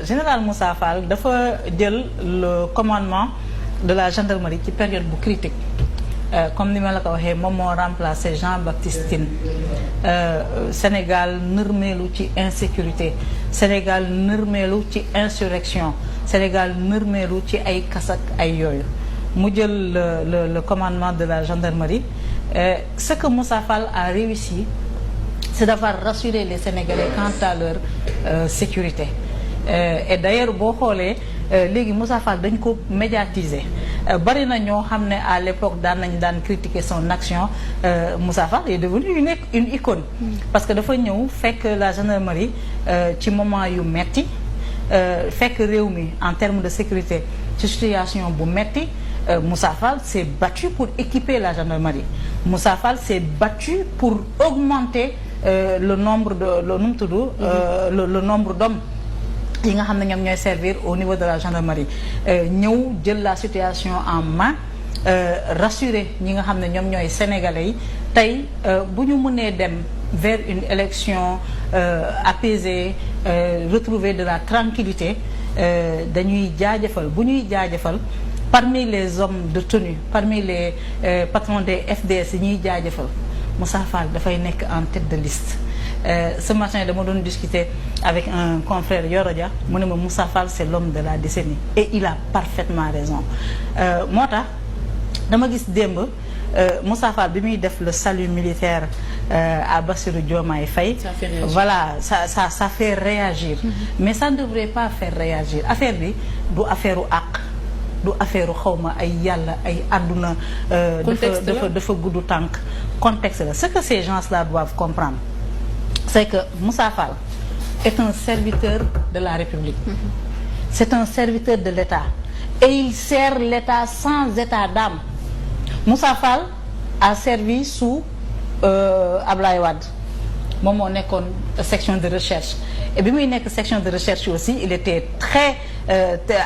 Général Moussa Fall dafa jël le commandement de la gendarmerie ci période bu critique comme ni ma la ko waxee moom moo remplacé Jean-Baptiste Tine Sénégal nërmeelu ci insécurité, Sénégal nërmeelu ci insurrection, Sénégal nërmeelu ci ay kasak ay yooyu mu jël le commandement de la gendarmerie. Ce que Moussa Fall a réussi, c'est d'avoir rassuré les Sénégalais quant à leur sécurité. Et d'ailleurs boo xoolee léegi Moussa Fall dañ ko médiatiser bari na ñoo xam ne à l'époque daan critiquer son action. Moussa Fall est devenu une icône parce que dafa ñëw fekk la gendarmerie ci moment yu metti, fekk réew mi en termes de sécurité ci situation bu metti. Moussa Fall s'est battu pour équiper la gendarmerie. Moussa Fall s'est battu pour augmenter le nombre d'hommes yi nga xam ne ñoom ñooy servir au niveau de la gendarmerie. Ñëw jël la situation en main, rassurer ñi nga xam ne ñoom ñooy sénégalais yi tey bu ñu mënee dem vers une élection apaisée, retrouver de la tranquillité, dañuy jaajëfal bu ñuy jaajëfal parmi les hommes de tenue, parmi les patrons des FDS yi ñuy jaajëfal Moussa Fall dafay nekk en tête de liste. Ce matin dama doon discuter avec un confrère Yoro Dia mu ne ma Moussa Fall c'est l'homme de la décennie et il a parfaitement raison. Moo tax dama gis démb Moussa Fall bi muy def le salut militaire à Bassirou Diomaye Faye. Voilà, ça fait réagir. Mais ça ne devrait pas faire réagir. Affaire bi du affaire u àq, du affaire xawma ay yàlla ay àdduna dafa gudd tànk. Contexte la. Ce que ces gens-là doivent comprendre, c'est que Moussa Fall est un serviteur de la République. C'est un serviteur de l'État et il sert l'État sans état d'âme. Moussa Fall a servi sous Ablaye Wade, moom moo nekkoon section de recherche et bi muy nekk section de recherche aussi il était très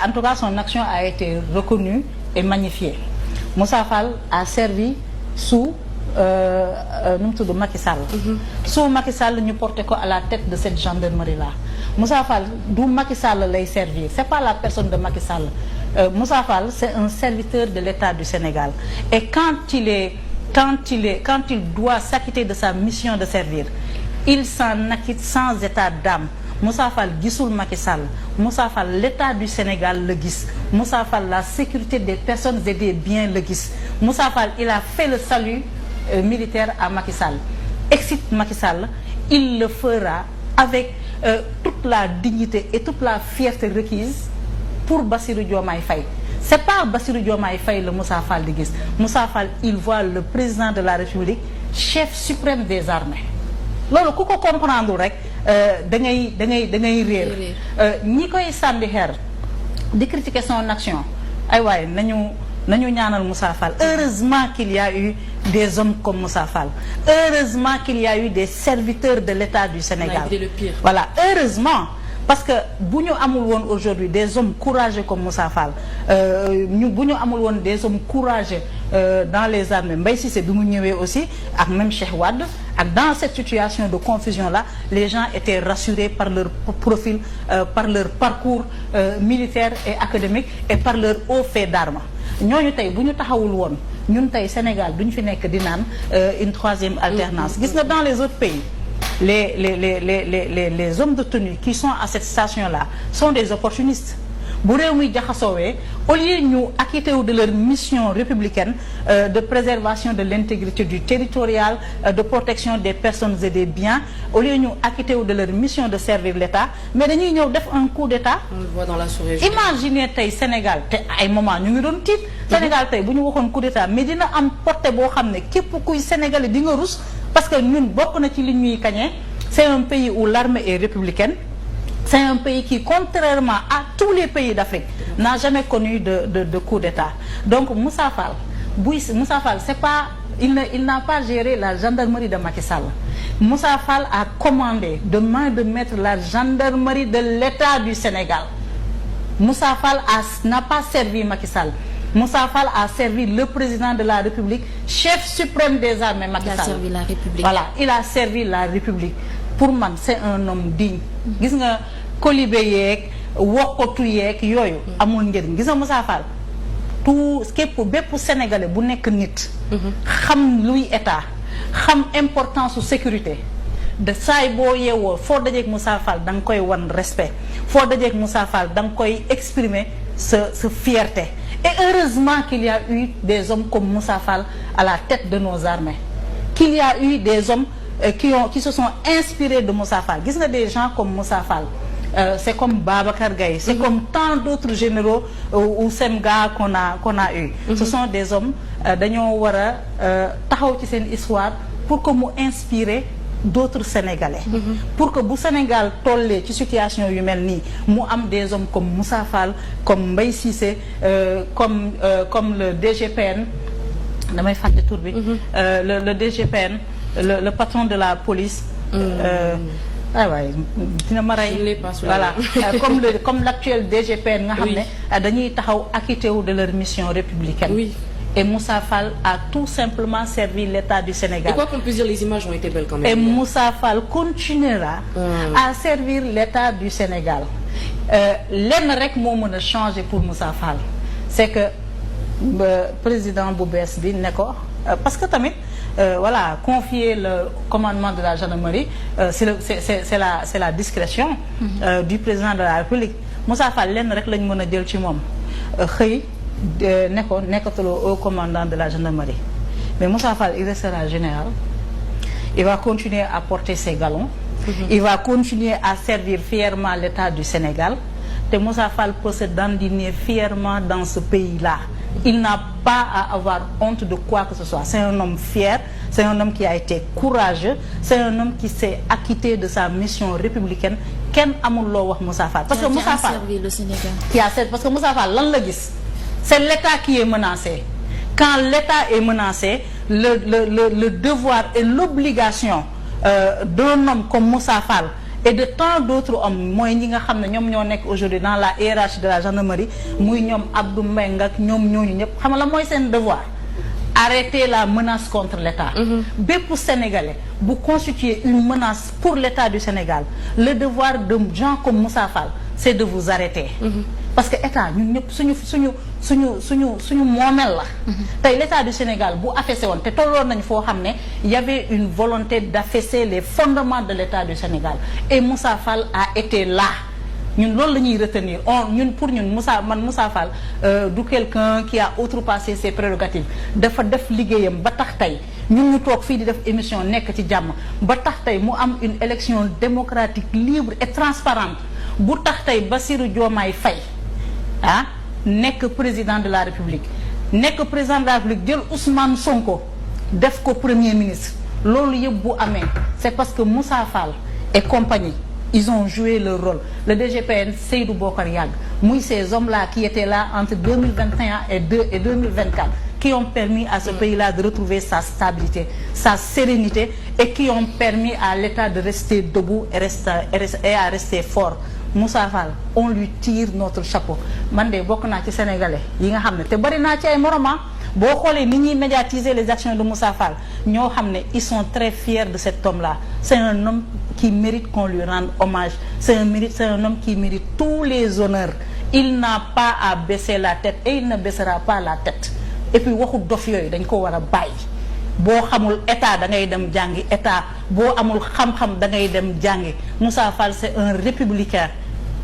en tout cas son action a été reconnue et magnifiée. Moussa Fall a servi sous nu mu tudd Macky Sall. Sous Macky Sall ñu porté ko à la tête de cette gendarmerie là. Moussa Fall du Macky Sall lay servir, c'est pas la personne de Macky Sall. Moussa Fall c'est un serviteur de l'État du Sénégal et quand il doit s'acquitter de sa mission de servir, il s'en acquitte sans état d'âme. Moussa Fall gisul Macky Sall, Moussa Fall l'État du Sénégal le gis, Moussa Fall la sécurité des personnes et des biens le gis. Moussa Fall il a fait le salut militaire à Macky Sall. Excite Macky Sall, il le fera avec toute la dignité et toute la fierté requise pour Bassirou Diomaye Faye. C'est pas Bassirou Diomaye Faye le Moussa Fall di gis. Moussa Fall il voit le président de la République, chef suprême des armées. Loolu ku ko comprendre rek da ngay réer. Ñi koy sànni xeer di critiquer son action ay waaye nañu ñaanal Moussa Fall. Heureusement qu'il y a eu des hommes comme Moussa Fall. Heureusement qu'il y a eu des serviteurs de l'État du Sénégal. Le pire. Voilà, heureusement. Parce que bu ñu amul woon aujourd'hui des hommes courageux comme Moussa Fall, bu ñu amul woon des hommes courageux dans les armées, Mbaye Cissé bi mu ñëwee aussi ak même Cheikh Wade, ak dans cette situation de confusion là, les gens étaient rassurés par leur profil, par leur parcours militaire et académique et par leur haut fait d'armes. Ñooñu tey bu ñu taxawul woon ñun tey Sénégal duñu fi nekk di naan une troisième alternance. Gis nga dans les autres pays les hommes de tenue qui sont à cette station-là sont des opportunistes. Bu réew mi jaxasoowee au lieu ñu acquitter wu de leur mission républicaine de préservation de l'intégrité du territorial, de protection des personnes et des biens, au lieu ñu acquitter wu de leur mission de servir l'État, mais dañuy ñëw def un coup d'État. On le voit dans la sous-région. Imaginez tey Sénégal te ay moment ñu ngi doon tiit. Sénégal tey bu ñu waxoon coup d'État mais dina am portée boo xam ne képp kuy Sénégalais di nga rus parce que ñun bokk na ci li ñuy kañee. C'est un pays où l'armée est républicaine. C'est un pays qui, contrairement à tous les pays d'Afrique, n'a jamais connu de coup d'État. Donc Moussa Fall, c'est pas, il n'a pas géré la gendarmerie de Macky Sall. Moussa Fall a commandé de main de maître la gendarmerie de l'État du Sénégal. Moussa Fall n'a pas servi Macky Sall. Moussa Fall a servi le président de la République, chef suprême des armées Macky Sall. Il a servi la République. Voilà, il a servi la République. Pour man c'est un homme digne. Gis nga Colibé yeeg wokkatu yeeg yooyu amul njëriñ. Gis nga Moussa Fall tout bépp sénégalais bu nekk nit xam luy état, xam importance su sécurité, de saay boo yeewoo foo dajeeg Moussa Fall da nga koy wan respect, foo dajeeg Moussa Fall da nga koy exprimer sa fierté. Et heureusement qu'il y a eu des hommes comme Moussa Fall à la tête de nos armées, qu'il y a eu des hommes qui se sont inspirés de Moussa Fall. Gis nga des gens comme Moussa Fall, c'est comme Babacar Gaye, c'est comme tant d'autres généraux ou Semga qu'on a eu. Ce sont des hommes dañoo war a taxaw ci seen histoire pour que mu inspirer d'autres Sénégalais. Pour que bu Sénégal tollee ci situation yu mel nii mu am des hommes comme Moussa Fall, comme Mbaye Cissé, comme le DGPN, damay fàtte tur bi, le DGPN, le patron de la police. Waay dina ma rey. Voilà comme l'actuel DGPN nga xam ne dañuy taxaw acquitté wu de leur mission républicaine. Oui. Et Moussa Fall a tout simplement servi l'État du Sénégal. Et quoi qu'on puisse dire, les images ont été belles quand même. Et Moussa Fall continuera à servir l'État du Sénégal. Lenn rek moo mën a changer pour Moussa Fall, c'est que président bu bees bi ne ko parce que tamit voilà, confier le commandement de la gendarmerie, c'est la discrétion du président de la République. Moussa Fall lenn rek lañ mën a jël ci moom xëy nekkatuloo au commandant de la gendarmerie, mais Moussa Fall il restera général, il va continuer à porter ses galons, il va continuer à servir fièrement l'État du Sénégal. Et Moussa Fall peut se dandiner fièrement dans ce pays-là. Il n'a pas à avoir honte de quoi que ce soit. C'est un homme fier, c'est un homme qui a été courageux, c'est un homme qui s'est acquitté de sa mission républicaine. Kenn amul loo wax Moussa Fall. Parce que Moussa Fall le Sénégal. Parce que Moussa Fall lan la gis? C'est l'État qui est menacé. Quand l'État est menacé, le devoir et l'obligation d'un homme comme Moussa Fall et de tant d'autres hommes, mooy ñi nga xam ne ñoom ñoo nekk aujourd'hui dans la hiérarchie de la gendarmerie, muy ñoom Abdou Mbengue ak ñoom ñooñu ñëpp, xam nga la mooy seen devoir? Arrêter la menace contre l'État. Bépp Sénégalais bu constituer une menace pour l'État du Sénégal, le devoir de gens comme Moussa Fall, c'est de vous arrêter. Parce que état ñun ñëpp suñu moomeel la. Tey l'État du Sénégal bu affaissé woon te tolloon nañ foo xam ne y avait une volonté d'affaisser les fondements de l'État du Sénégal, et Moussa Fall a été là. Ñun loolu la ñuy retenir pour ñun Moussa Fall du quelqu'un qui a outrepassé ses prérogatives. Dafa def liggéeyam ba tax tey ñun ñu toog fii di def émission nekk ci jàmm ba tax tey mu am une élection démocratique libre et transparente bu tax tey Bassirou Diomaye Faye nekk président de la République, nekk président de la République jël Ousmane Sonko def ko premier ministre. Loolu yëpp bu amee c'est parce que Moussa Fall et compagnie ils ont joué leur rôle. Le DGPN Seydou Bokar Yàgg, muy ces hommes-là qui étaient là entre 2021 et 2024, qui ont permis à ce pays-là de retrouver sa stabilité, sa sérénité, et qui ont permis à l'État de rester debout et à rester fort. Moussa Fall, on lui tire notre chapeau. Man de bokk naa ci sénégalais yi nga xam ne te bari naa ci ay moroma boo xoolee ni ñuy médiatiser les actions de Moussa Fall ñoo xam ne ils sont très fiers de cet homme-là. C'est un homme qui mérite qu'on lui rende hommage. C'est un homme qui mérite tous les honneurs. Il n'a pas à baisser la tête et il ne baissera pas la tête. Et puis waxu dof yooyu dañ ko war a bàyyi. Boo xamul état da ngay dem jàngi état, boo amul xam-xam da ngay dem jàngi. Moussa Fall c'est un républicain.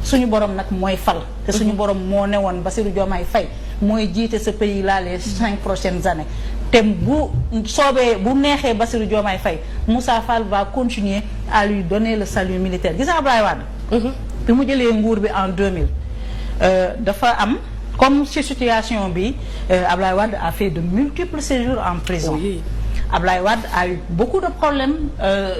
Suñu borom nag mooy fal te suñu borom moo ne woon Bassirou Diomaye Faye mooy jiite ce pays là les 5 prochaines années. Te bu neexee Bassirou Diomaye Faye, Moussa Fall va continuer à lui donner le salut militaire. Gis nga Abdoulaye Wade bi mu jëlee nguur bi en 2000 dafa am comme ci situation bi Abdoulaye Wade a fait de multiples séjours en prison. Oui. Abdoulaye Wade a eu beaucoup de problèmes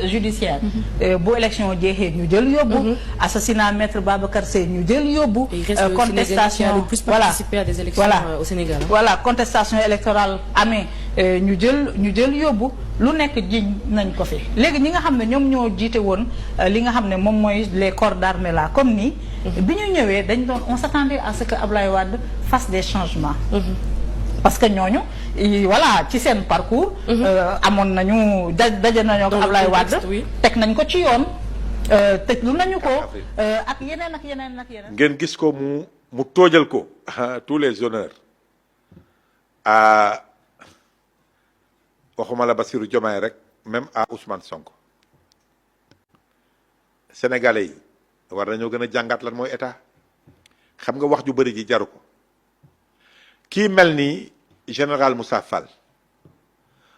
judiciaires. Bu élection jeexee ñu jël yóbbu. Assassinat maître Babacar Seye ñu jël yóbbu. Contestation le plus participé à des élections au Sénégal. Voilà, contestation électorale amee ñu jël yóbbu lu nekk jiñ nañ ko fi. Léegi ñi nga xam ne ñoom ñoo jiite woon li nga xam ne moom mooy les corps d'armée là comme nii. Bi ñu ñëwee on s'attendait à ce que Abdoulaye Wade fasse des changements. Parce que ñooñu voilà ci seen parcours amoon nañu daje nañoo ak Abdoulaye Wade teg nañ ko ci yoon tëjlu nañu ko ak yeneen ak yeneen ak yeneen. ngeen gis ko mu toojal ko tous les honneurs à waxuma la Bassirou Diomaye rek même à Ousmane Sonko. Sénégalais yi war nañoo gën a jàngat lan mooy état xam nga wax ju bëri ji jaru ko kii mel ni général Moussa Fall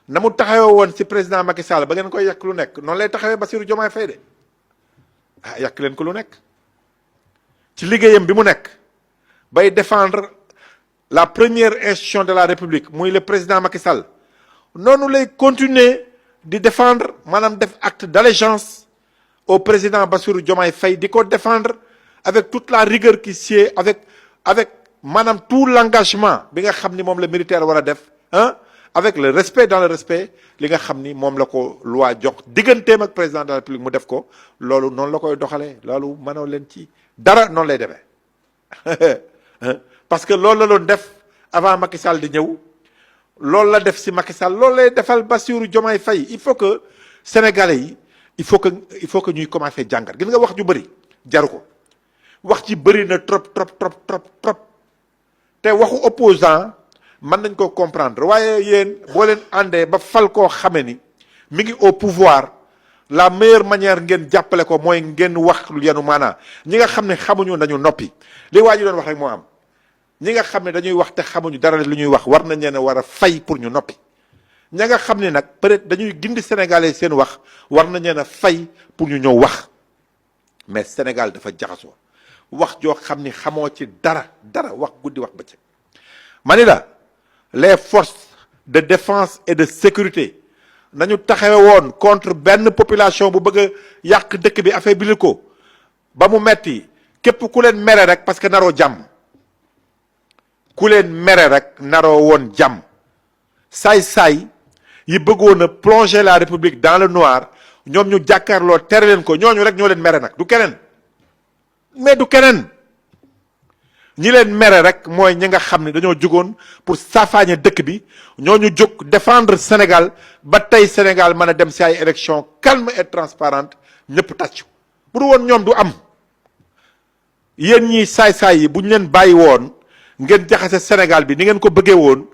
na mu taxawee woon ci président Macky Sall ba ngeen koy yàq lu nekk noonu lay taxawee Bassirou Diomaye Faye de ah yàq leen ko lu nekk ci liggéeyam bi mu nekk bay défendre la première institution de la République muy le président Macky Sall noonu lay continuer di défendre maanaam def acte d'allégeance au président Bassirou Diomaye Faye di ko défendre avec toute la rigueur qui sied avec maanaam tout l'engagement bi nga xam ni moom la militaire war a def avec le respect dans le respect li nga xam ni moom la ko loi jox digganteem ak président de la République mu def ko loolu noonu la koy doxalee loolu mënoo leen ci dara noonu lay demee parce que loolu la doon def avant Macky Sall di ñëw loolu la def si Macky Sall loolu lay defal Bassirou Diomaye Faye il faut que sénégalais yi il faut que ñuy commencer jàngat gis nga wax ju bëri jaru ko wax ci bëri na trop te waxu opposant mën nañ ko comprendre waaye yéen boo leen àndee ba fal koo xame ni mi ngi au pouvoir la meilleure manière ngeen jàppale ko mooy ngeen wax lu yenu maanaa ñi nga xam ne xamuñu nañu noppi li waa ji doon wax rek moo am ñi nga xam ne dañuy wax te xamuñu dara lu ñuy wax war nañ leen a war a fay pour ñu noppi ña nga xam ne nag peut-être dañuy gindi Sénégalais seen wax war nañ leen a fay pour ñu ñëw wax mais Sénégal dafa jaxasoo wax joo xam ni xamoo ci dara wax guddi wax bëccëg ma ni la les forces de défense et de sécurité nañu taxawe woon contre benn population bu bëgg a yàq dëkk bi affaiblir ko ba mu metti képp ku leen mere rek parce que naroo jàmm ku leen mere rek naroo woon jàmm saay-saay yi bëggoon a plonger la République dans le noir ñoom ñu jàkkaarloo tere leen ko ñooñu rek ñoo leen mere nag du keneen mais du keneen ñi leen mere rek mooy ñi nga xam ne dañoo jógoon pour safaañe dëkk bi ñooñu jóg défendre Sénégal ba tey Sénégal mën a dem ci ay élections calmes et transparentes ñëpp tàccu bu du woon ñoom du am yéen ñi saay-saay yi bu ñu leen bàyyi woon ngeen jaxase Sénégal bi ni ngeen ko bëggee woon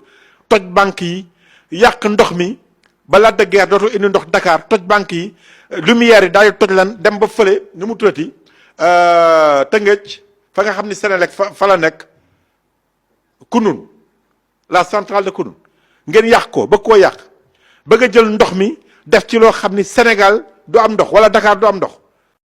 toj banque yi yàq ndox mi ba Lac de Guiers dootul indi ndox Dakar toj banque yi lumière yi daal di toj lan dem ba fële nu mu tuddati Tëngéej fa nga xam ni Sénélec fa la nekk Kounoune la centrale de Kounoune ngeen yàq ko bëgg koo yàq bëgg a jël ndox mi def ci loo xam ni Sénégal du am ndox wala Dakar du am ndox